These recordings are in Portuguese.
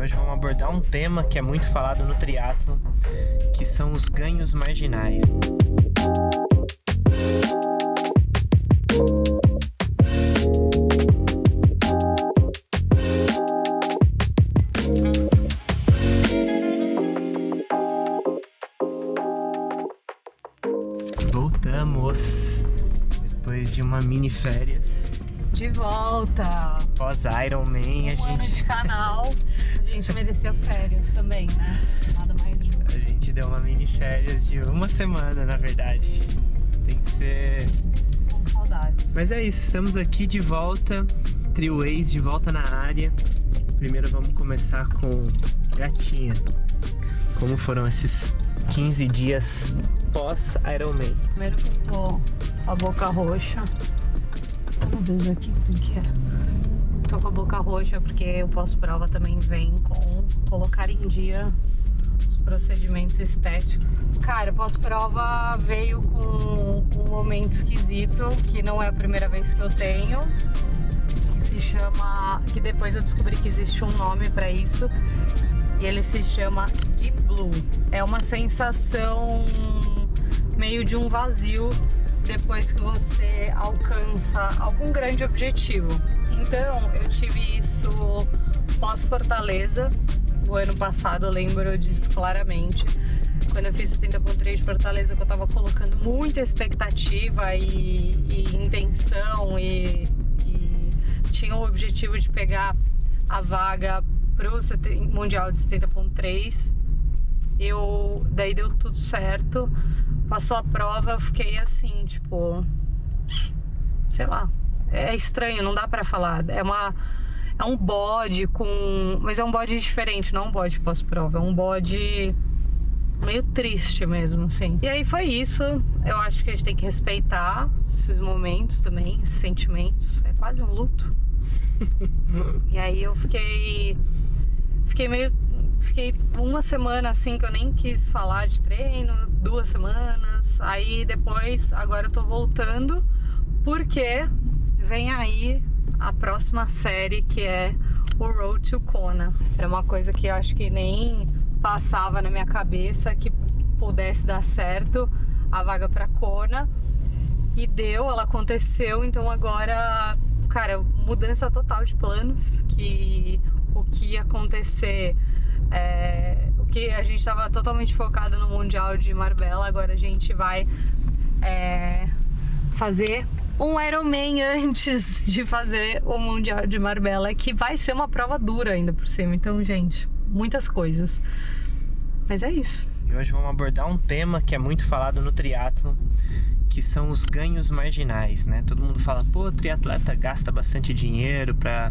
Hoje vamos abordar um tema que é muito falado no triatlon, que são os ganhos marginais. Voltamos depois de uma mini férias. De volta! Pós Ironman, ano de canal, a gente merecia férias também, né? Nada mais justo. A gente deu uma mini férias de uma semana, na verdade. Tem que ser... Com saudades. Mas é isso, estamos aqui de volta, Triways de volta na área. Primeiro vamos começar com Gatinha. Como foram esses 15 dias pós Ironman? Primeiro que eu tô com a boca roxa. Meu Deus, aqui que é. Tô com a boca roxa porque o pós-prova também vem com colocar em dia os procedimentos estéticos. Cara, o pós-prova veio com um momento esquisito, que não é a primeira vez que eu tenho, que se chama... que depois eu descobri que existe um nome pra isso, e ele se chama Deep Blue. É uma sensação meio de um vazio depois que você alcança algum grande objetivo. Então, eu tive isso pós-Fortaleza, o ano passado, eu lembro disso claramente. Quando eu fiz o 70.3 de Fortaleza, que eu tava colocando muita expectativa e intenção e tinha o objetivo de pegar a vaga pro Mundial de 70.3. Daí deu tudo certo. Passou a prova, eu fiquei assim, tipo... sei lá. É estranho, não dá pra falar. É um bode com... mas é um bode diferente, não é um bode pós-prova. É um bode meio triste mesmo, assim. E aí foi isso. Eu acho que a gente tem que respeitar esses momentos também, esses sentimentos. É quase um luto. E aí eu fiquei uma semana assim que eu nem quis falar de treino, 2 semanas. Aí depois, agora eu tô voltando porque vem aí a próxima série, que é o Road to Kona. Era uma coisa que eu acho que nem passava na minha cabeça que pudesse dar certo a vaga pra Kona. E deu, ela aconteceu, então agora, cara, mudança total de planos, que o que ia acontecer... o que a gente estava totalmente focado no Mundial de Marbella, agora a gente vai fazer um Ironman antes de fazer o Mundial de Marbella, que vai ser uma prova dura ainda por cima. Então, gente, muitas coisas. Mas é isso. E hoje vamos abordar um tema que é muito falado no triatlon, que são os ganhos marginais, né? Todo mundo fala, pô, o triatleta gasta bastante dinheiro pra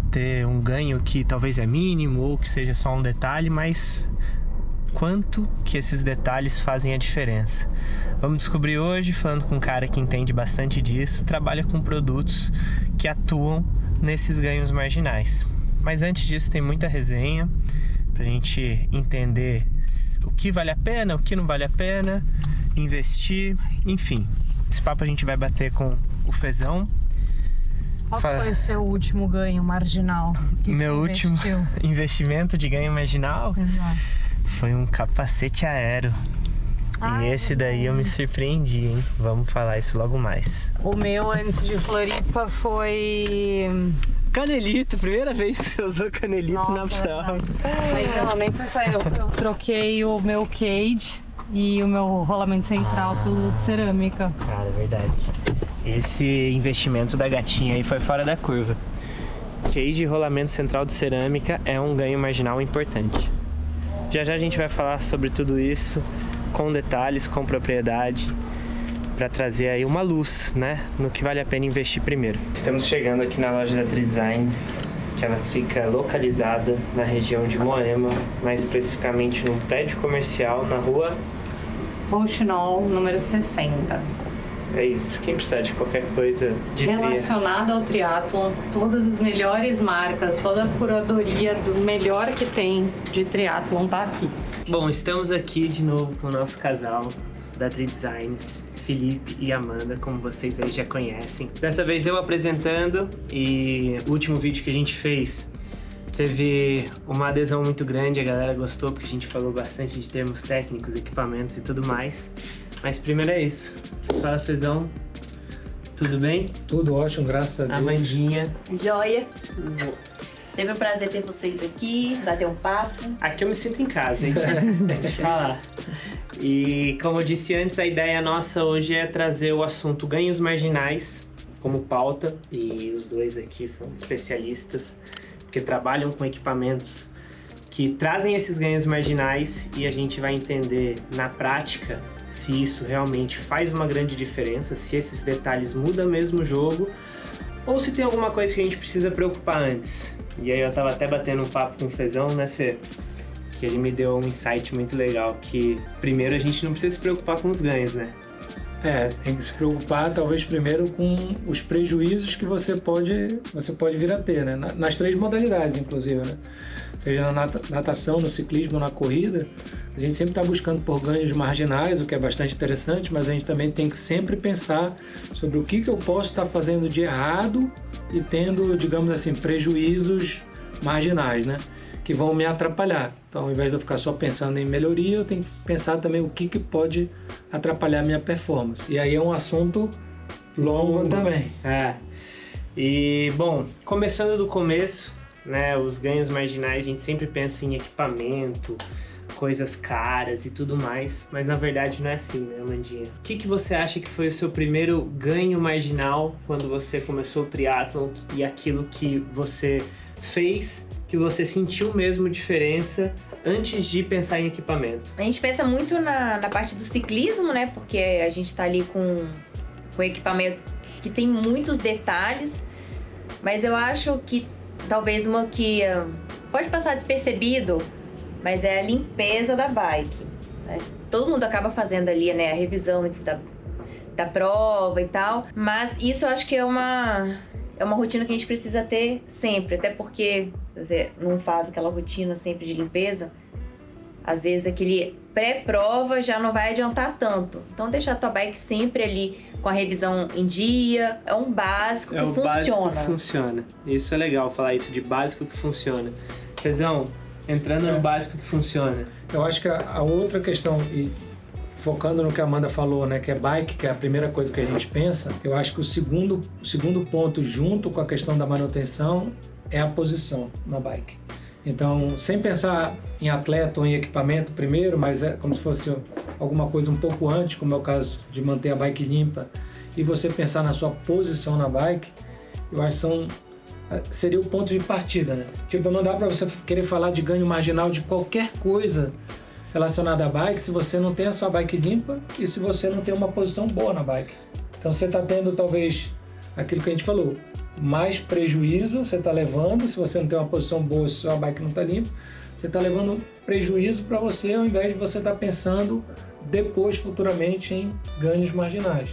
ter um ganho que talvez é mínimo ou que seja só um detalhe, mas quanto que esses detalhes fazem a diferença? Vamos descobrir hoje, falando com um cara que entende bastante disso, trabalha com produtos que atuam nesses ganhos marginais. Mas antes disso tem muita resenha pra gente entender o que vale a pena, o que não vale a pena, investir, enfim. Esse papo a gente vai bater com o Fezão. Qual foi o seu último ganho marginal? Meu último investimento de ganho marginal? Exato. Foi um capacete aero. E esse daí eu me surpreendi, hein? Vamos falar isso logo mais. O meu antes de Floripa foi... Canelito, primeira vez que você usou canelito. Nossa, na prova. Não, nem foi só eu troquei o meu cage e o meu rolamento central pelo de cerâmica. Cara, é verdade. Esse investimento da Gatinha aí foi fora da curva. Cage e rolamento central de cerâmica é um ganho marginal importante. Já já a gente vai falar sobre tudo isso com detalhes, com propriedade, para trazer aí uma luz, né, no que vale a pena investir primeiro. Estamos chegando aqui na loja da Tridesigns, que ela fica localizada na região de Moema, mais especificamente num prédio comercial na rua Rouxinol, número 60. É isso, quem precisar de qualquer coisa de relacionada ao triatlon, todas as melhores marcas, toda a curadoria do melhor que tem de triatlon tá aqui. Bom, estamos aqui de novo com o nosso casal da Tridesigns, Felipe e Amanda, como vocês aí já conhecem. Dessa vez eu apresentando, e o último vídeo que a gente fez teve uma adesão muito grande, a galera gostou porque a gente falou bastante de termos técnicos, equipamentos e tudo mais. Mas primeiro é isso. Fala, Fezão. Tudo bem? Tudo ótimo, graças a Deus. Amandinha. Joia. Sempre um prazer ter vocês aqui, bater um papo. Aqui eu me sinto em casa, hein? Tem que falar. E como eu disse antes, a ideia nossa hoje é trazer o assunto ganhos marginais como pauta. E os dois aqui são especialistas, porque trabalham com equipamentos que trazem esses ganhos marginais e a gente vai entender na prática se isso realmente faz uma grande diferença, se esses detalhes mudam mesmo o jogo ou se tem alguma coisa que a gente precisa preocupar antes. E aí eu tava até batendo um papo com o Fezão, né, Fê? Que ele me deu um insight muito legal, que primeiro a gente não precisa se preocupar com os ganhos, né? Tem que se preocupar talvez primeiro com os prejuízos que você pode vir a ter, né? Nas 3 modalidades, inclusive, né? Seja na natação, no ciclismo, na corrida, a gente sempre está buscando por ganhos marginais, o que é bastante interessante, mas a gente também tem que sempre pensar sobre o que eu posso estar fazendo de errado e tendo, digamos assim, prejuízos marginais, né? Que vão me atrapalhar. Então, ao invés de eu ficar só pensando em melhoria, eu tenho que pensar também o que pode atrapalhar a minha performance. E aí é um assunto longo também. E, bom, começando do começo, né, os ganhos marginais, a gente sempre pensa em equipamento, coisas caras e tudo mais, mas na verdade não é assim, né, Amandinha? O que você acha que foi o seu primeiro ganho marginal quando você começou o triatlon e aquilo que você fez, que você sentiu mesmo diferença antes de pensar em equipamento? A gente pensa muito na parte do ciclismo, né? Porque a gente tá ali com equipamento que tem muitos detalhes, mas eu acho que talvez uma que pode passar despercebido, mas é a limpeza da bike, né? Todo mundo acaba fazendo ali, né, a revisão antes da prova e tal, mas isso eu acho que é uma rotina que a gente precisa ter sempre, até porque você não faz aquela rotina sempre de limpeza, às vezes aquele pré-prova já não vai adiantar tanto. Então deixar a tua bike sempre ali com a revisão em dia, é um básico que funciona. Básico que funciona. Isso é legal, falar isso de básico que funciona. Fezão, entrando no básico que funciona. Eu acho que a outra questão, e focando no que a Amanda falou, né, que é bike, que é a primeira coisa que a gente pensa, eu acho que o segundo ponto, junto com a questão da manutenção, é a posição na bike. Então, sem pensar em atleta ou em equipamento primeiro, mas é como se fosse alguma coisa um pouco antes, como é o caso de manter a bike limpa, e você pensar na sua posição na bike, eu acho que seria o ponto de partida, né? Tipo, não dá para você querer falar de ganho marginal de qualquer coisa relacionada à bike se você não tem a sua bike limpa e se você não tem uma posição boa na bike. Então você está tendo talvez aquilo que a gente falou, mais prejuízo você está levando se você não tem uma posição boa, se a sua bike não está limpa, você está levando prejuízo para você ao invés de você estar pensando depois, futuramente, em ganhos marginais.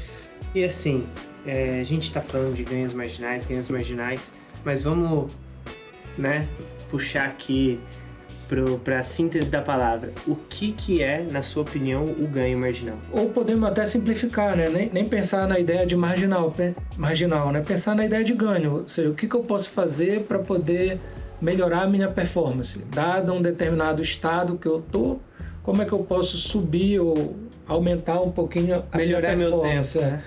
E assim, a gente está falando de ganhos marginais, mas vamos, né, puxar aqui para a síntese da palavra. O que é, na sua opinião, o ganho marginal? Ou podemos até simplificar, né? Nem pensar na ideia de marginal, né? Pensar na ideia de ganho, ou seja, o que eu posso fazer para poder melhorar a minha performance, dado um determinado estado que eu tô, como é que eu posso subir ou aumentar um pouquinho a melhorar minha meu performance, tempo, né?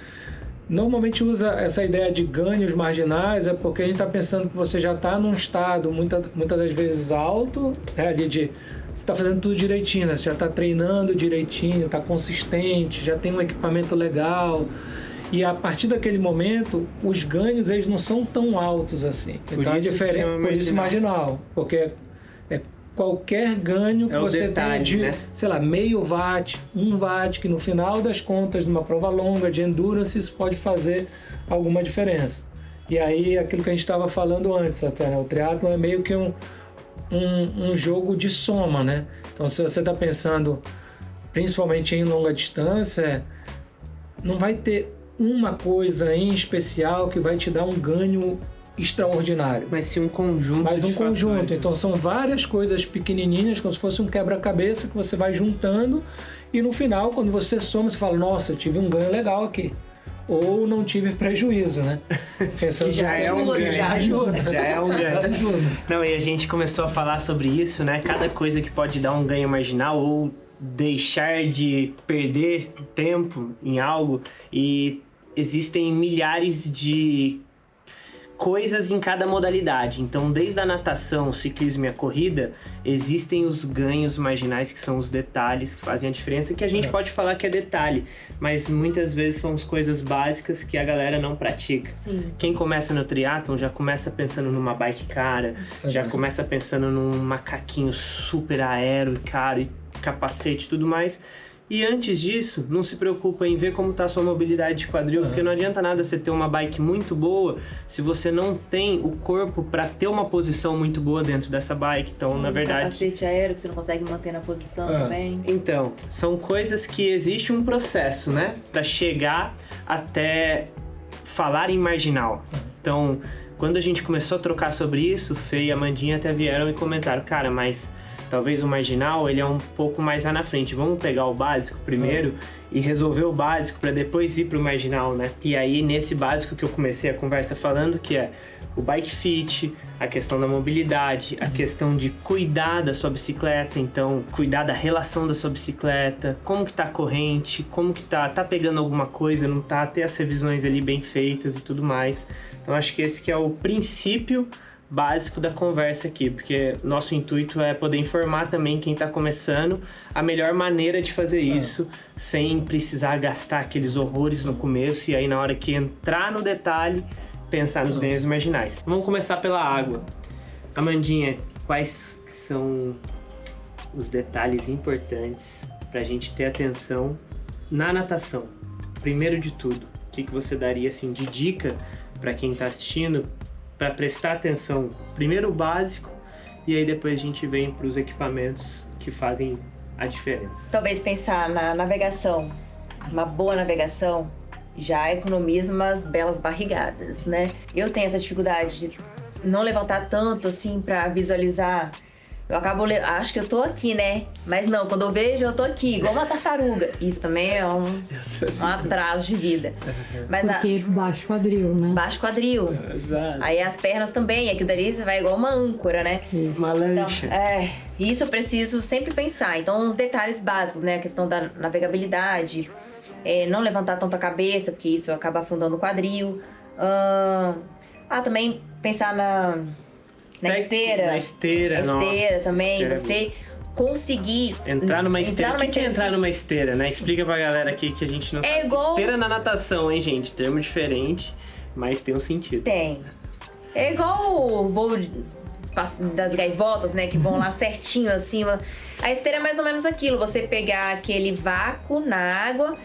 Normalmente usa essa ideia de ganhos marginais porque a gente está pensando que você já está num estado muitas das vezes alto, né, ali você está fazendo tudo direitinho, né? Você já está treinando direitinho, está consistente, já tem um equipamento legal e a partir daquele momento os ganhos eles não são tão altos assim. Então é diferente, por isso marginal, porque qualquer ganho que você tenha de, né, sei lá, meio watt, 1 watt, que no final das contas, numa prova longa de endurance, isso pode fazer alguma diferença. E aí, aquilo que a gente estava falando antes até, né? O triatlon é meio que um jogo de soma, né? Então, se você está pensando principalmente em longa distância, não vai ter uma coisa em especial que vai te dar um ganho extraordinário. Mas sim um conjunto. Mas um conjunto. Então são várias coisas pequenininhas, como se fosse um quebra-cabeça que você vai juntando e no final, quando você soma, você fala, nossa, eu tive um ganho legal aqui. ou não tive prejuízo, né? Pensando Já é um ganho. Já ajuda. Já é um Já ganho. ajuda. Não, e a gente começou a falar sobre isso, né? Cada coisa que pode dar um ganho marginal ou deixar de perder tempo em algo, e existem milhares de coisas em cada modalidade. Então, desde a natação, o ciclismo e a corrida, existem os ganhos marginais, que são os detalhes que fazem a diferença, que a gente pode falar que é detalhe, mas muitas vezes são as coisas básicas que a galera não pratica. Sim. Quem começa no triatlon já começa pensando numa bike cara, já começa pensando num macaquinho super aero e caro, e capacete e tudo mais. E antes disso, não se preocupa em ver como está a sua mobilidade de quadril, porque não adianta nada você ter uma bike muito boa se você não tem o corpo para ter uma posição muito boa dentro dessa bike. Então, na verdade... Capacete aéreo que você não consegue manter na posição também. Então, são coisas que existe um processo, né? Para chegar até falar em marginal. Então, quando a gente começou a trocar sobre isso, Fê e a Amandinha até vieram e comentaram, cara, mas... talvez o marginal, ele é um pouco mais lá na frente. Vamos pegar o básico primeiro e resolver o básico para depois ir pro marginal, né? E aí, nesse básico que eu comecei a conversa falando, que é o bike fit, a questão da mobilidade, a questão de cuidar da sua bicicleta, então, cuidar da relação da sua bicicleta, como que tá a corrente, como que tá pegando alguma coisa, não tá, ter as revisões ali bem feitas e tudo mais. Então, acho que esse que é o princípio básico da conversa aqui, porque nosso intuito é poder informar também quem está começando a melhor maneira de fazer isso, sem precisar gastar aqueles horrores no começo e aí na hora que entrar no detalhe, pensar nos ganhos marginais. Vamos começar pela água. Amandinha, quais são os detalhes importantes para a gente ter atenção na natação? Primeiro de tudo, o que você daria assim, de dica para quem está assistindo para prestar atenção, primeiro o básico, e aí depois a gente vem para os equipamentos que fazem a diferença. Talvez pensar na navegação. Uma boa navegação já economiza umas belas barrigadas, né? Eu tenho essa dificuldade de não levantar tanto assim para visualizar. Eu acho que eu tô aqui, né? Mas não, quando eu vejo, eu tô aqui, igual uma tartaruga. Isso também é um atraso de vida. Mas Porque baixo quadril, né? baixo quadril. Exato. Aí as pernas também, aqui dali você vai igual uma âncora, né? Uma lancha. Então, isso eu preciso sempre pensar. Então, os detalhes básicos, né? A questão da navegabilidade, não levantar tanto a cabeça, porque isso acaba afundando o quadril. Também pensar na esteira. Na esteira, nossa. Esteira também, Esteira é você conseguir... Entrar numa esteira. O que é entrar numa esteira, né? Explica pra galera aqui que a gente não sabe. igual... Esteira na natação, hein, gente? Termo diferente, mas tem um sentido. Tem. É igual o voo das gaivotas, né? Que vão lá certinho acima. A esteira é mais ou menos aquilo. Você pegar aquele vácuo na água,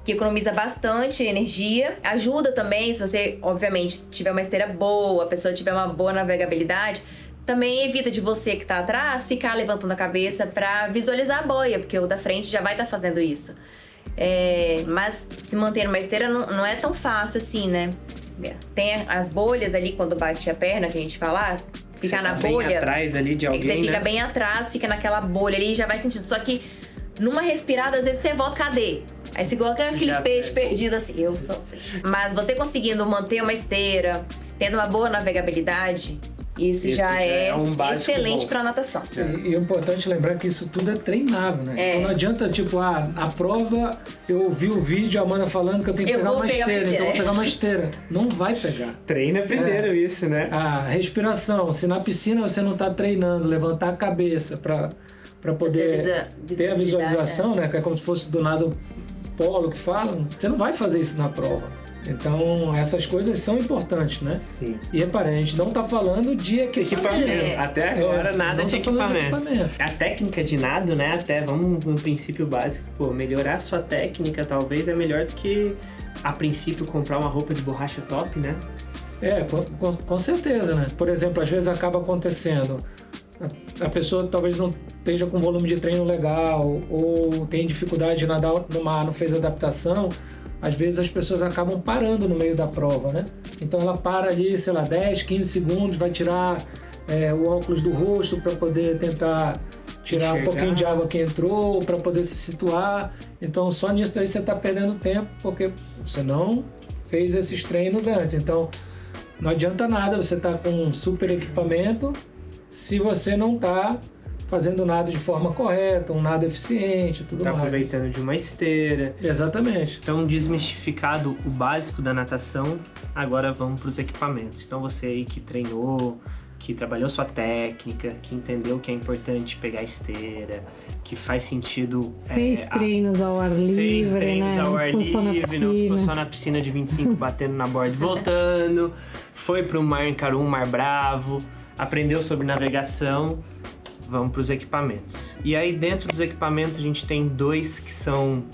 que economiza bastante energia. Ajuda também, se você, obviamente, tiver uma esteira boa, a pessoa tiver uma boa navegabilidade, também evita de você que tá atrás ficar levantando a cabeça pra visualizar a boia, porque o da frente já vai estar fazendo isso. Mas se manter numa esteira não é tão fácil assim, né? Tem as bolhas ali quando bate a perna, que a gente fala, ficar na bolha. Bem atrás ali de alguém, você fica né? bem atrás, fica naquela bolha ali e já vai sentindo. Só que numa respirada, às vezes você volta, cadê? Aí você igual aquele peixe perdido assim, eu sou assim. Mas você conseguindo manter uma esteira, tendo uma boa navegabilidade, isso já é um básico excelente bom. para natação. E é importante lembrar que isso tudo é treinável, né? Então não adianta, tipo, a prova, eu vi o vídeo, a Amanda falando que eu tenho que pegar uma esteira, então eu vou pegar uma esteira. Não vai pegar. Treina primeiro isso, né? A respiração, se na piscina você não tá treinando, levantar a cabeça para poder ter a visualização, né? Que é como se fosse do nada polo que falam, você não vai fazer isso na prova. Então, essas coisas são importantes, né? Sim. E repare, a gente não tá falando de equipamento. Até agora, nada de equipamento. A técnica de nado, né? Até, vamos no princípio básico, melhorar a sua técnica talvez é melhor do que, a princípio, comprar uma roupa de borracha top, né? Com certeza, né? Por exemplo, às vezes acaba acontecendo, a pessoa talvez não esteja com volume de treino legal ou tem dificuldade de nadar no mar, não fez adaptação, às vezes as pessoas acabam parando no meio da prova, né? Então ela para ali, sei lá, 10, 15 segundos, vai tirar o óculos do rosto para poder tentar tirar um pouquinho de água que entrou, para poder se situar. Então só nisso aí você está perdendo tempo, porque você não fez esses treinos antes. Então, não adianta nada você estar com um super equipamento se você não está fazendo nada de forma correta, um nada eficiente, tudo Tá mais. aproveitando de uma esteira. Exatamente. Então, desmistificado o básico da natação, agora vamos para os equipamentos. Então, você aí que treinou, que trabalhou sua técnica, que entendeu que é importante pegar esteira, que faz sentido... Fez treinos ao ar livre, fez treinos né? ao ar Não ficou só na livre, não ficou piscina. só na piscina de 25 batendo na borda e voltando, foi pro Mar Encarum, Mar Bravo, aprendeu sobre navegação, vamos para os equipamentos. E aí dentro dos equipamentos a gente tem dois que são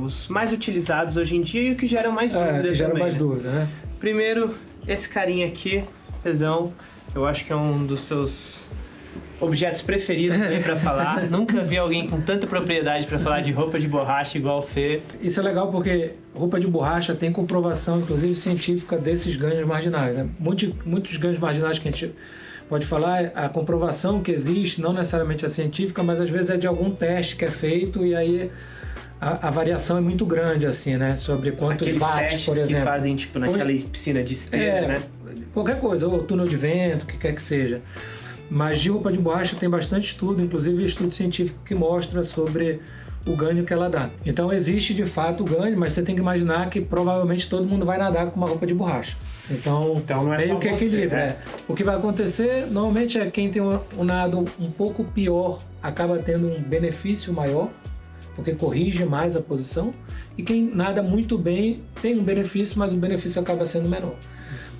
os mais utilizados hoje em dia e o que geram mais dúvida que gera também, mais né? dúvida, né? Primeiro, esse carinha aqui, Pezão, eu acho que é um dos seus objetos preferidos aí pra falar. Nunca vi alguém com tanta propriedade pra falar de roupa de borracha igual o Fê. Isso é legal porque roupa de borracha tem comprovação, inclusive científica, desses ganhos marginais, né? Muitos ganhos marginais que a gente pode falar, a comprovação que existe, não necessariamente a científica, mas às vezes é de algum teste que é feito e aí a variação é muito grande, assim, né? Sobre quantos Aqueles watts, testes por exemplo. que fazem, tipo, naquela piscina de esteira, né? Qualquer coisa, ou túnel de vento, o que quer que seja. Mas de roupa de borracha tem bastante estudo, inclusive estudo científico que mostra sobre o ganho que ela dá. Então existe de fato o ganho, mas você tem que imaginar que provavelmente todo mundo vai nadar com uma roupa de borracha. Então não é meio só que você, equilibra. né? O que vai acontecer normalmente é quem tem um nado um pouco pior acaba tendo um benefício maior, porque corrige mais a posição, e quem nada muito bem tem um benefício, mas o benefício acaba sendo menor.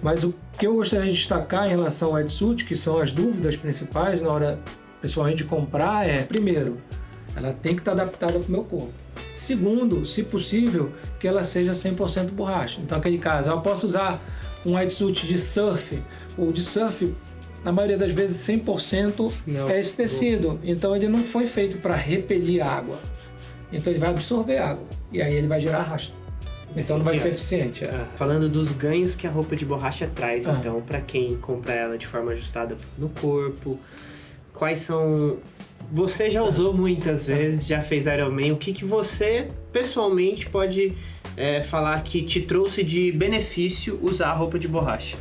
Mas o que eu gostaria de destacar em relação ao wetsuit, que são as dúvidas principais na hora, principalmente de comprar, é, primeiro, ela tem que estar adaptada para o meu corpo. Segundo, se possível, que ela seja 100% borracha. Então, naquele caso, eu posso usar um wetsuit de surf, ou de surf, na maioria das vezes 100% é esse tecido. Então, ele não foi feito para repelir água. Então, ele vai absorver água. E aí ele vai gerar arrasto. Então não vai ser eficiente. Falando dos ganhos que a roupa de borracha traz, então, para quem compra ela de forma ajustada no corpo, quais são... Você já usou muitas vezes, já fez Ironman, o que você pessoalmente pode falar que te trouxe de benefício usar a roupa de borracha?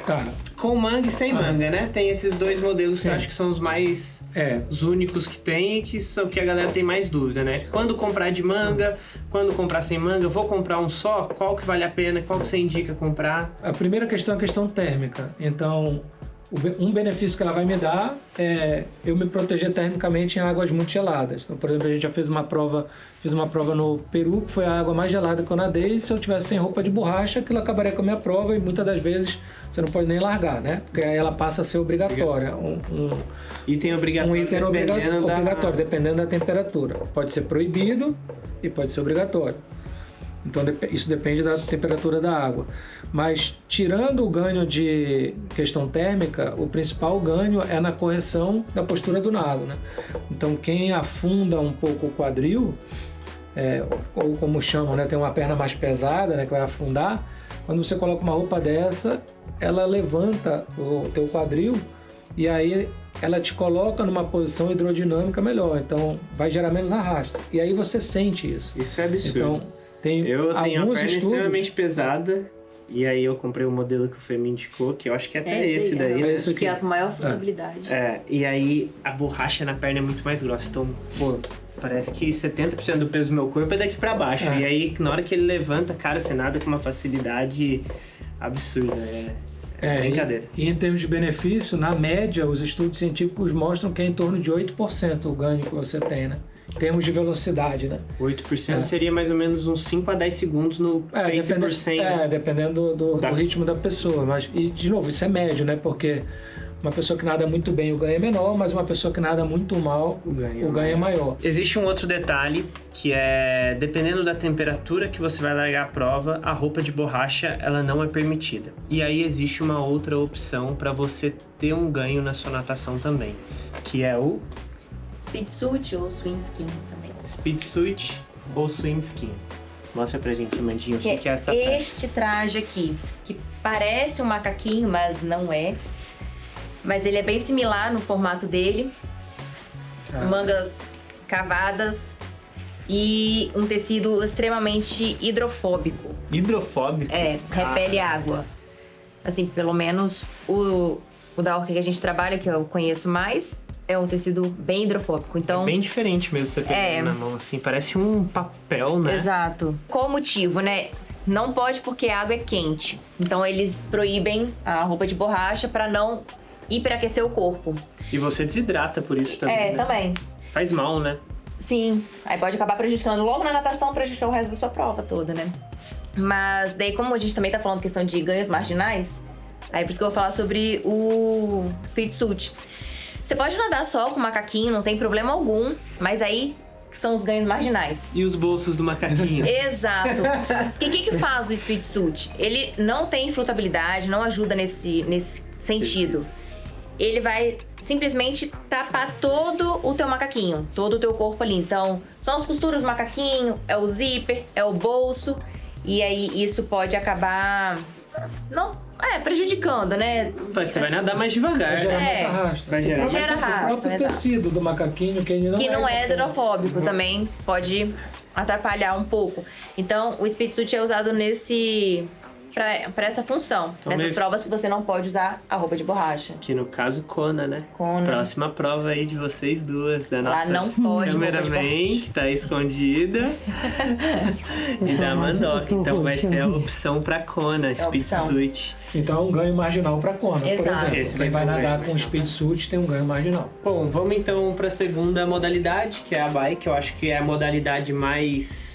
Tá. Com manga e sem manga, né? Tem esses dois modelos que eu acho que são os mais... os únicos que tem e que são que a galera tem mais dúvida, né? Quando comprar de manga, quando comprar sem manga, vou comprar um só? Qual que vale a pena? Qual que você indica comprar? A primeira questão é a questão térmica. Então, um benefício que ela vai me dar é eu me proteger termicamente em águas muito geladas. Então, por exemplo, a gente já fez uma prova no Peru, que foi a água mais gelada que eu nadei, e se eu tivesse sem roupa de borracha, aquilo acabaria com a minha prova e muitas das vezes você não pode nem largar, né? Porque aí ela passa a ser obrigatória. Item obrigatório, obrigatório, dependendo da temperatura. Pode ser proibido e pode ser obrigatório. Então isso depende da temperatura da água. Mas tirando o ganho de questão térmica, o principal ganho é na correção da postura do nado, né? Então quem afunda um pouco o quadril, ou como chamam, né, tem uma perna mais pesada, né, que vai afundar, quando você coloca uma roupa dessa, ela levanta o teu quadril e aí ela te coloca numa posição hidrodinâmica melhor, então vai gerar menos arrasto. E aí você sente isso. Isso é absurdo. Então, eu tenho a perna estudos extremamente pesada e aí eu comprei o modelo que o Fê me indicou, que eu acho que é até esse daí, né? Acho que é a maior fundabilidade. E aí a borracha na perna é muito mais grossa, então, pô, parece que 70% do peso do meu corpo é daqui pra baixo. E aí, na hora que ele levanta, cara, você nada com uma facilidade absurda. É brincadeira. E em termos de benefício, na média, os estudos científicos mostram que é em torno de 8% o ganho que você tem, né? Em termos de velocidade, né? 8% seria mais ou menos uns 5 a 10 segundos no pace por 100. Dependendo do ritmo da pessoa. Mas, e, de novo, isso é médio, né? Porque uma pessoa que nada muito bem, o ganho é menor, mas uma pessoa que nada muito mal, o ganho é maior. Existe um outro detalhe, que é, dependendo da temperatura que você vai largar a prova, a roupa de borracha, ela não é permitida. E aí existe uma outra opção para você ter um ganho na sua natação também, que é o... Speed Suit ou Swim Skin também. Speed Suit ou Swim Skin. Mostra pra gente, Mandinho, o que é essa peça. Este traje aqui, que parece um macaquinho, mas não é. Mas ele é bem similar no formato dele. Mangas cavadas. e um tecido extremamente hidrofóbico. Hidrofóbico? Repele água. Assim, pelo menos o da Orca que a gente trabalha, que eu conheço mais, é um tecido bem hidrofóbico. Então, bem diferente mesmo você pegar na mão, assim, parece um papel, né? Exato. Qual o motivo, né? Não pode porque a água é quente. Então eles proíbem a roupa de borracha para não hiperaquecer o corpo. E você desidrata por isso também, né? Também. Faz mal, né? Sim. Aí pode acabar prejudicando logo na natação, prejudicar o resto da sua prova toda, né? Mas daí, como a gente também tá falando questão de ganhos marginais, aí por isso que eu vou falar sobre o Speed Suit. Você pode nadar só com macaquinho, não tem problema algum, mas aí são os ganhos marginais. E os bolsos do macaquinho? Exato. Porque o que faz o Speed Suit? Ele não tem flutabilidade, não ajuda nesse sentido. Ele vai simplesmente tapar todo o teu macaquinho, todo o teu corpo ali. Então, são as costuras do macaquinho, é o zíper, é o bolso. E aí, isso pode acabar... prejudicando, né? Você vai nadar mais devagar, Vai gerar mais arrasto. Vai gerar Gera O arrasto, próprio exato. tecido do macaquinho, que ele não é hidrofóbico, também pode atrapalhar um pouco. Então, o Speed Suit é usado para essa função. Então, nessas mesmo- provas que você não pode usar a roupa de borracha. Que no caso, Kona, né? Kona. Próxima prova aí de vocês duas, da Lá nossa não pode roupa de cameraman, borracha. que tá escondida, e da Mandoca. Então vai ser a opção pra Kona, Speed opção. Suit. Então é um ganho marginal para Kona, por Exato. exemplo. Esse Quem vai vai ser um nadar ganho com Speed Suit tem um ganho marginal. Bom, vamos então para a segunda modalidade, que é a bike. Eu acho que é a modalidade mais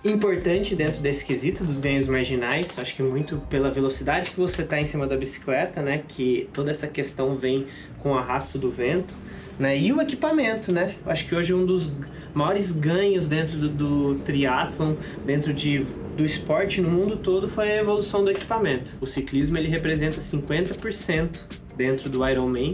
importante dentro desse quesito dos ganhos marginais. Acho que muito pela velocidade que você está em cima da bicicleta, né? Que toda essa questão vem com o arrasto do vento, né? E o equipamento, né? Eu acho que hoje um dos maiores ganhos dentro do triatlon, dentro do esporte no mundo todo, foi a evolução do equipamento. O ciclismo, ele representa 50% dentro do Ironman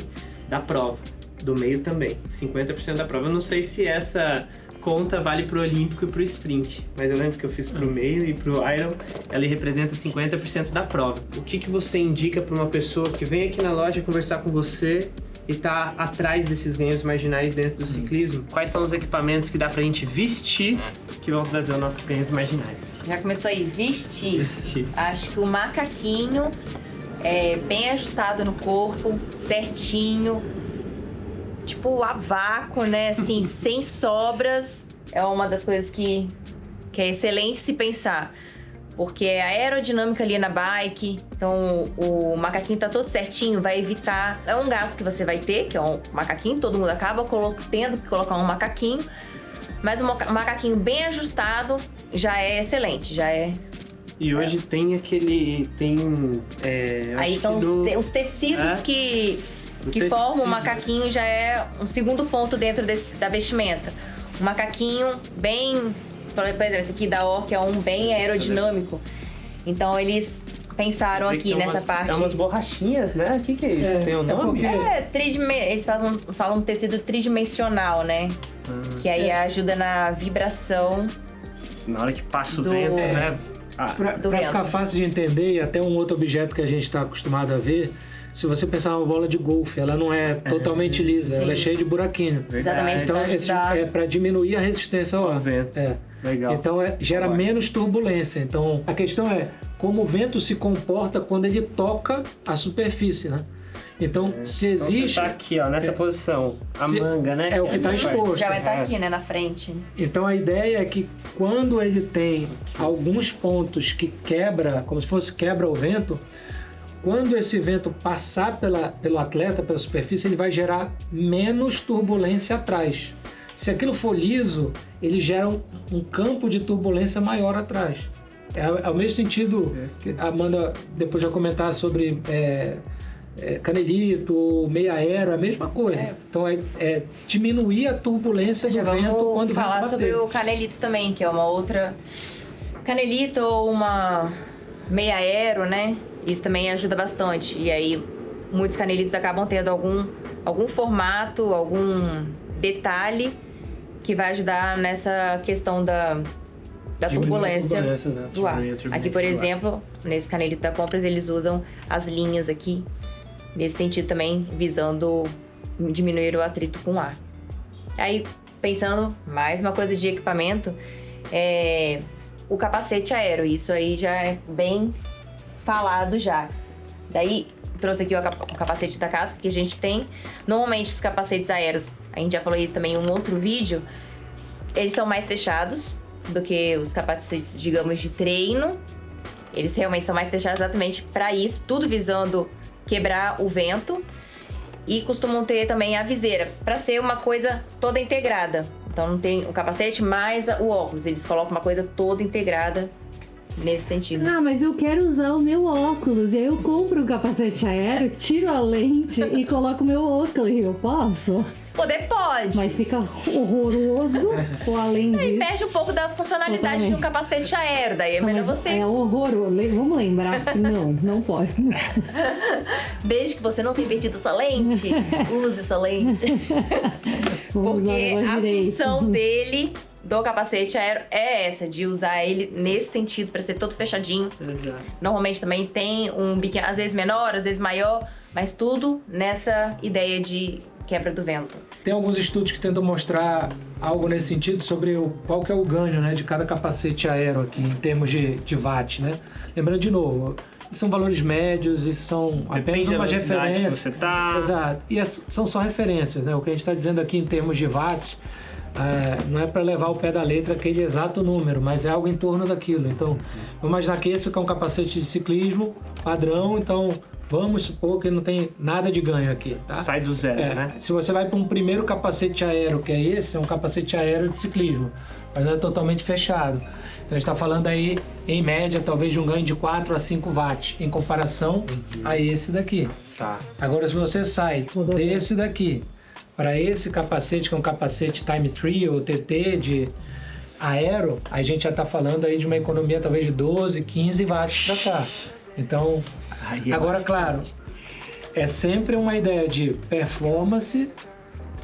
da prova, do meio também, 50% da prova. Eu não sei se essa conta vale pro Olímpico e pro Sprint, mas eu lembro que eu fiz pro meio e pro Iron, ela representa 50% da prova. O que você indica para uma pessoa que vem aqui na loja conversar com você e tá atrás desses ganhos marginais dentro do ciclismo? Quais são os equipamentos que dá pra gente vestir que vão trazer os nossos ganhos marginais? Já começou aí, vestir. Vestir. Acho que o macaquinho é bem ajustado no corpo, certinho. Tipo, a vácuo, né? Assim, sem sobras. É uma das coisas que é excelente se pensar. Porque a aerodinâmica ali na bike, então o macaquinho tá todo certinho, vai evitar... É um gasto que você vai ter, que é um macaquinho, todo mundo acaba tendo que colocar um macaquinho. Mas um macaquinho bem ajustado já é excelente, já é... E hoje tem aquele... Aí são os tecidos que formam o macaquinho, já é um segundo ponto dentro da vestimenta. Um macaquinho bem... Por exemplo, esse aqui da Orca é um bem aerodinâmico. Então, eles pensaram aqui nessa parte... É umas borrachinhas, né? O que é isso? Tem um nome? Eles falam tecido tridimensional, né? Que aí ajuda na vibração. Na hora que passa o vento, né? Para ficar fácil de entender, e até um outro objeto que a gente está acostumado a ver, se você pensar uma bola de golfe, ela não é totalmente lisa, ela é cheia de buraquinho. Exatamente, Então, pra ajudar. é para diminuir a resistência ao vento. Legal. Então, gera menos turbulência. Então, a questão é como o vento se comporta quando ele toca a superfície, né? Então, se existe... Então, você tá aqui, ó, nessa posição. A manga, né? É o que está exposto. Já vai estar aqui, né? Na frente. Então, a ideia é que quando ele tem alguns pontos que quebra, como se fosse quebra o vento, quando esse vento passar pelo atleta, pela superfície, ele vai gerar menos turbulência atrás. Se aquilo for liso, ele gera um campo de turbulência maior atrás. É o mesmo sentido que a Amanda depois vai comentar sobre canelito, meia aero, a mesma coisa. Então, diminuir a turbulência do vento quando vai bater. Falar sobre o canelito também, que é uma outra... Canelito ou uma meia aero, né? Isso também ajuda bastante. E aí, muitos canelitos acabam tendo algum formato, algum detalhe que vai ajudar nessa questão da turbulência do ar. Aqui, por exemplo, nesse canelito da Compras, eles usam as linhas aqui, nesse sentido também, visando diminuir o atrito com o ar. Aí, pensando mais uma coisa de equipamento, o capacete aéreo. Isso aí já é bem falado já. Daí, trouxe aqui o capacete da casca que a gente tem. Normalmente os capacetes aéreos, a gente já falou isso também em um outro vídeo, eles são mais fechados do que os capacetes, digamos, de treino. Eles realmente são mais fechados exatamente para isso, tudo visando quebrar o vento. E costumam ter também a viseira, para ser uma coisa toda integrada. Então não tem o capacete mais o óculos, eles colocam uma coisa toda integrada nesse sentido. Ah, mas eu quero usar o meu óculos. E aí eu compro o capacete aéreo, tiro a lente e coloco o meu óculos. Eu posso? Poder pode. Mas fica horroroso ou além disso. E perde um pouco da funcionalidade de um capacete aéreo. Daí é melhor você... É horroroso. Vamos lembrar que não pode. Desde que você não tenha perdido sua lente, use sua lente. Porque a função dele, do capacete aéreo, é essa, de usar ele nesse sentido, para ser todo fechadinho. Exato. Normalmente também tem um biquinho, às vezes menor, às vezes maior, mas tudo nessa ideia de quebra do vento. Tem alguns estudos que tentam mostrar algo nesse sentido sobre qual que é o ganho, né, de cada capacete aéreo aqui, em termos de watt, né? Lembrando de novo, são valores médios e são apenas umas referências. Que você tá... Exato. E são só referências, né? O que a gente está dizendo aqui em termos de watts não é para levar o pé da letra aquele exato número, mas é algo em torno daquilo. Então, vamos imaginar que esse é um capacete de ciclismo padrão, então vamos supor que não tem nada de ganho aqui, tá? Sai do zero, né? Se você vai para um primeiro capacete aéreo, que é esse, é um capacete aéreo de ciclismo, mas não é totalmente fechado. Então a gente está falando aí, em média, talvez de um ganho de 4 a 5 watts, em comparação a esse daqui. Tá. Agora, se você sai desse daqui para esse capacete, que é um capacete Time Tree ou TT de aero, a gente já está falando aí de uma economia talvez de 12, 15 watts para cá. Então, agora, claro, é sempre uma ideia de performance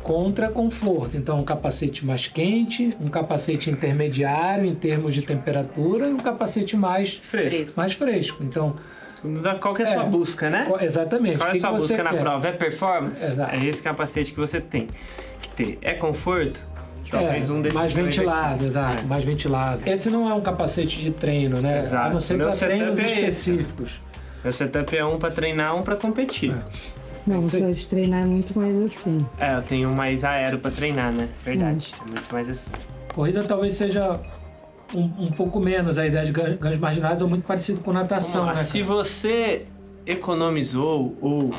contra conforto. Então, um capacete mais quente, um capacete intermediário em termos de temperatura e um capacete mais fresco. Então, qual que é a sua busca, né? Exatamente. Qual é a sua busca na prova? É performance? Exato. É esse capacete que você tem que ter. É conforto? Talvez um desses mais ventilado, aqui. Exato, mais ventilado. Esse não é um capacete de treino, né? Exato. A não ser para treinos específicos. Meu setup é um para treinar, um para competir. Não, o seu de treinar é muito mais assim. Eu tenho mais aero para treinar, né? Verdade. É muito mais assim. Corrida talvez seja um pouco menos a ideia de ganhos marginais, ou muito parecido com natação, né? Se você economizou ou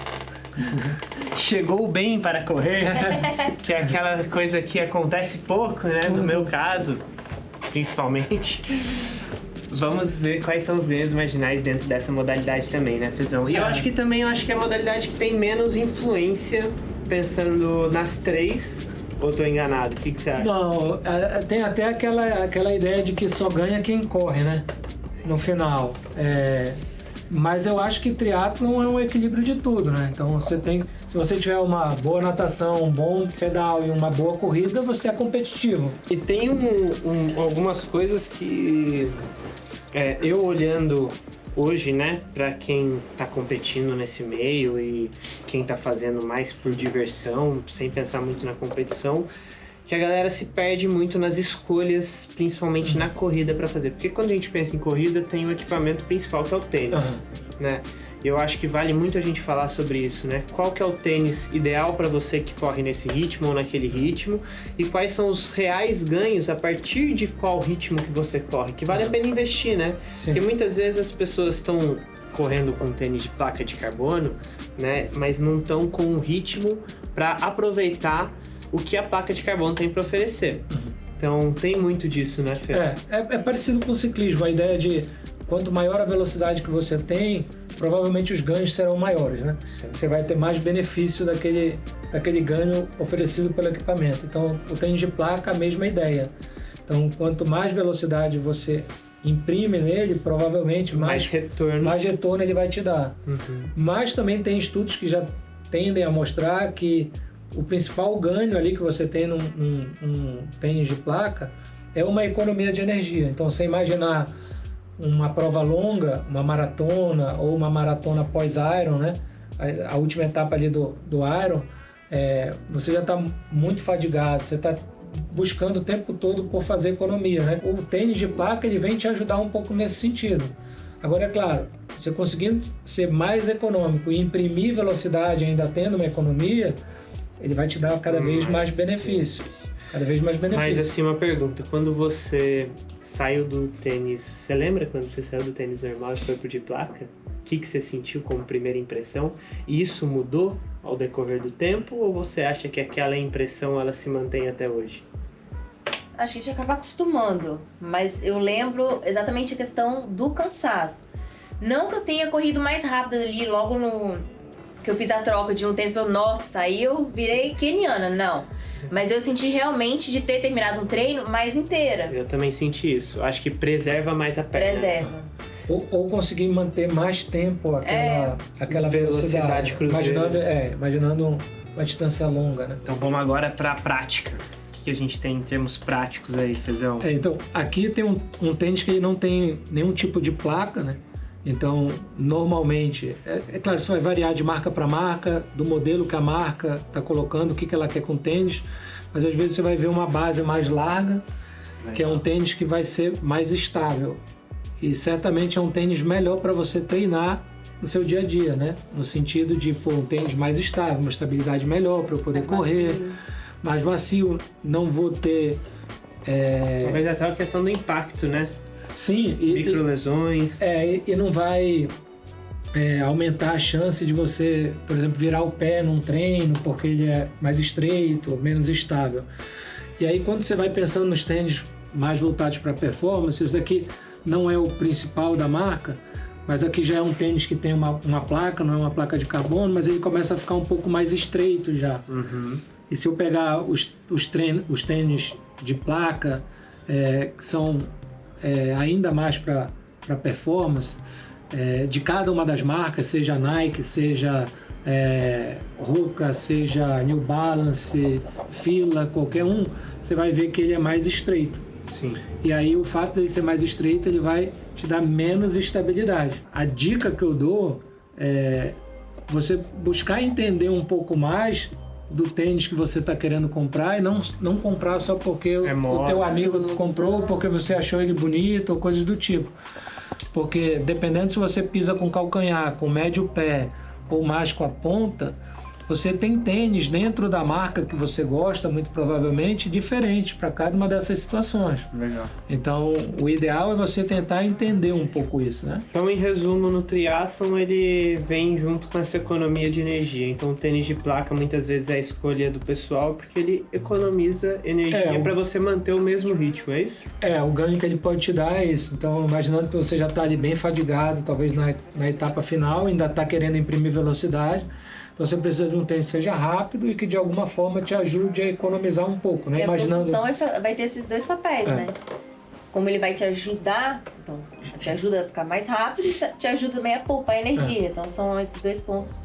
chegou bem para correr, que é aquela coisa que acontece pouco, né? No meu caso, principalmente. Vamos ver quais são os ganhos marginais dentro dessa modalidade também, né, Fezão? E eu acho que é a modalidade que tem menos influência, pensando nas três. Ou tô enganado? O que você acha? Não, tem até aquela ideia de que só ganha quem corre, né? No final. Mas eu acho que triatlon é um equilíbrio de tudo, né? Então se você tiver uma boa natação, um bom pedal e uma boa corrida, você é competitivo. E tem algumas coisas que eu olhando hoje, né, para quem tá competindo nesse meio e quem tá fazendo mais por diversão, sem pensar muito na competição, que a galera se perde muito nas escolhas, principalmente na corrida para fazer. Porque quando a gente pensa em corrida, tem o equipamento principal que é o tênis, né? Eu acho que vale muito a gente falar sobre isso, né? Qual que é o tênis ideal para você que corre nesse ritmo ou naquele ritmo e quais são os reais ganhos a partir de qual ritmo que você corre, que vale a pena investir, né? Sim. Porque muitas vezes as pessoas estão correndo com tênis de placa de carbono, né? Mas não estão com um ritmo para aproveitar o que a placa de carbono tem para oferecer. Então tem muito disso, né, Fê? É parecido com o ciclismo, a ideia de quanto maior a velocidade que você tem, provavelmente os ganhos serão maiores, né? Sim. Você vai ter mais benefício daquele ganho oferecido pelo equipamento. Então, o tênis de placa, a mesma ideia. Então, quanto mais velocidade você imprime nele, provavelmente mais retorno ele vai te dar. Mas também tem estudos que já tendem a mostrar que o principal ganho ali que você tem num tênis de placa é uma economia de energia. Então, você imaginar uma prova longa, uma maratona ou uma maratona pós-Iron, né? A última etapa ali do Iron, você já está muito fadigado, você está buscando o tempo todo por fazer economia, né? O tênis de placa, ele vem te ajudar um pouco nesse sentido. Agora, é claro, você conseguindo ser mais econômico e imprimir velocidade ainda tendo uma economia, ele vai te dar cada vez mais benefícios. Cada vez mais benefícios. Mas assim, uma pergunta. Quando você saiu do tênis... Você lembra quando você saiu do tênis normal e foi pro de placa? O que você sentiu como primeira impressão? E isso mudou ao decorrer do tempo? Ou você acha que aquela impressão ela se mantém até hoje? Acho que a gente acaba acostumando, mas eu lembro exatamente a questão do cansaço. Não que eu tenha corrido mais rápido ali logo no que eu fiz a troca de um tênis para nossa, aí eu virei keniana, não. Mas eu senti realmente de ter terminado um treino mais inteira. Eu também senti isso. Acho que preserva mais a perna. Preserva. Ou conseguir manter mais tempo aquela velocidade cruzeiro. Imaginando uma distância longa, né? Então vamos agora para a prática. Que a gente tem em termos práticos aí, Fezão? Então, aqui tem um tênis que ele não tem nenhum tipo de placa, né? Então, normalmente, é claro, isso vai variar de marca para marca, do modelo que a marca está colocando, o que ela quer com o tênis, mas às vezes você vai ver uma base mais larga, que é um tênis que vai ser mais estável. E certamente é um tênis melhor para você treinar no seu dia a dia, né? No sentido de, um tênis mais estável, uma estabilidade melhor para eu poder correr. Mais macio, não vou ter... Talvez até a questão do impacto, né? Sim. Microlesões. E não vai aumentar a chance de você, por exemplo, virar o pé num treino porque ele é mais estreito, menos estável. E aí, quando você vai pensando nos tênis mais voltados para performance, isso daqui não é o principal da marca, mas aqui já é um tênis que tem uma placa, não é uma placa de carbono, mas ele começa a ficar um pouco mais estreito já. Uhum. E se eu pegar os tênis de placa, que são ainda mais para performance, de cada uma das marcas, seja Nike, seja Hoka, seja New Balance, Fila, qualquer um, você vai ver que ele é mais estreito. Sim. E aí o fato dele ser mais estreito, ele vai te dar menos estabilidade. A dica que eu dou é você buscar entender um pouco mais do tênis que você está querendo comprar e não comprar só porque o teu amigo comprou, porque você achou ele bonito ou coisas do tipo. Porque dependendo se você pisa com calcanhar, com médio pé ou mais com a ponta, você tem tênis dentro da marca que você gosta, muito provavelmente, diferente para cada uma dessas situações. Legal. Então, o ideal é você tentar entender um pouco isso, né? Então, em resumo, no triatlon ele vem junto com essa economia de energia. Então, o tênis de placa muitas vezes é a escolha do pessoal porque ele economiza energia para você manter o mesmo ritmo, é isso? O ganho que ele pode te dar é isso. Então, imaginando que você já está ali bem fadigado, talvez na etapa final, ainda está querendo imprimir velocidade. Então você precisa de um tênis que seja rápido e que de alguma forma te ajude a economizar um pouco, né? E a propulsão vai ter esses dois papéis, né? Como ele vai te ajudar, então te ajuda a ficar mais rápido e te ajuda também a poupar energia. Então são esses dois pontos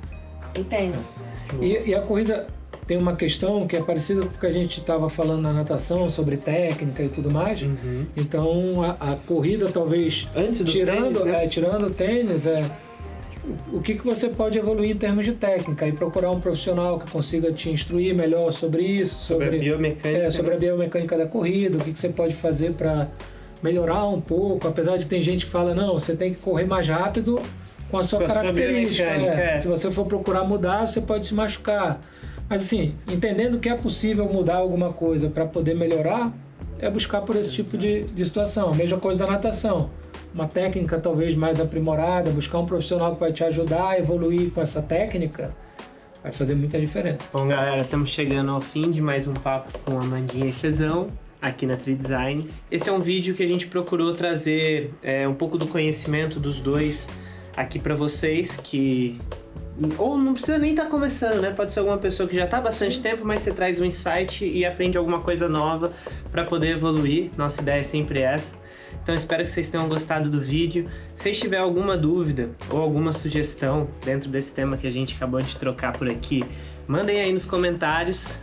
do tênis. E a corrida tem uma questão que é parecida com o que a gente estava falando na natação, sobre técnica e tudo mais. Uhum. Então a corrida talvez, antes do tirando tênis, né? Tirando o tênis, o que você pode evoluir em termos de técnica e procurar um profissional que consiga te instruir melhor sobre isso, sobre a biomecânica, sobre a biomecânica da corrida, o que você pode fazer para melhorar um pouco, apesar de ter gente que fala, não, você tem que correr mais rápido com a sua característica. Se você for procurar mudar, você pode se machucar. Mas assim, entendendo que é possível mudar alguma coisa para poder melhorar, é buscar por esse tipo de situação. A mesma coisa da natação. Uma técnica talvez mais aprimorada, buscar um profissional que vai te ajudar a evoluir com essa técnica, vai fazer muita diferença. Bom, galera, estamos chegando ao fim de mais um papo com a Amandinha e Fezão, aqui na Tri Designs. Esse é um vídeo que a gente procurou trazer um pouco do conhecimento dos dois aqui para vocês, que... Ou não precisa nem estar começando, né? Pode ser alguma pessoa que já está há bastante tempo, mas você traz um insight e aprende alguma coisa nova para poder evoluir. Nossa ideia é sempre essa. Então espero que vocês tenham gostado do vídeo. Se tiver alguma dúvida ou alguma sugestão dentro desse tema que a gente acabou de trocar por aqui, mandem aí nos comentários.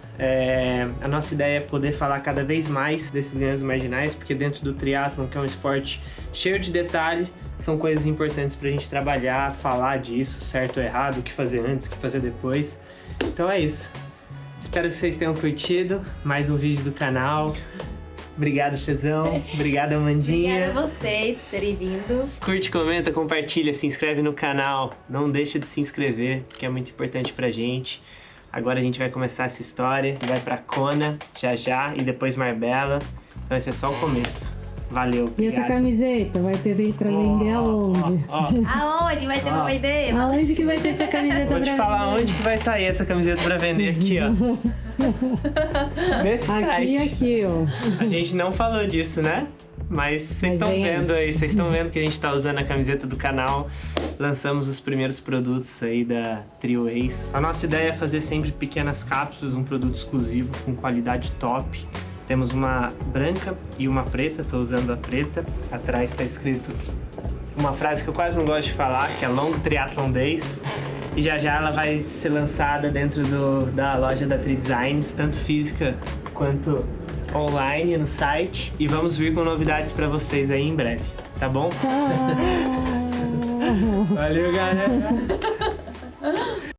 A nossa ideia é poder falar cada vez mais desses ganhos marginais, porque dentro do triatlon, que é um esporte cheio de detalhes, são coisas importantes pra gente trabalhar, falar disso, certo ou errado, o que fazer antes, o que fazer depois. Então é isso. Espero que vocês tenham curtido mais um vídeo do canal. Obrigado, Fezão. Obrigado, Amandinha. Obrigada a vocês por terem vindo. Curte, comenta, compartilha, se inscreve no canal. Não deixa de se inscrever, que é muito importante pra gente. Agora a gente vai começar essa história. Vai pra Kona, já, e depois Marbella. Então esse é só o começo. Valeu, obrigado. E essa camiseta vai ter pra vender aonde? Aonde vai ter pra vender? Aonde que vai ter essa camiseta Vou pra te falar vender? onde que vai sair essa camiseta pra vender aqui, ó. Nesse Aqui site. e aqui, ó. A gente não falou disso, né? Mas vocês estão vem aí. vendo aí, vocês estão vendo que a gente tá usando a camiseta do canal. Lançamos os primeiros produtos aí da Trio Ace. A nossa ideia é fazer sempre pequenas cápsulas, um produto exclusivo com qualidade top. Temos uma branca e uma preta, tô usando a preta. Atrás tá escrito uma frase que eu quase não gosto de falar, que é Long Triathlon Days. E já ela vai ser lançada dentro da loja da Tri Designs, tanto física quanto online no site. E vamos vir com novidades pra vocês aí em breve, tá bom? Tchau. Valeu, galera!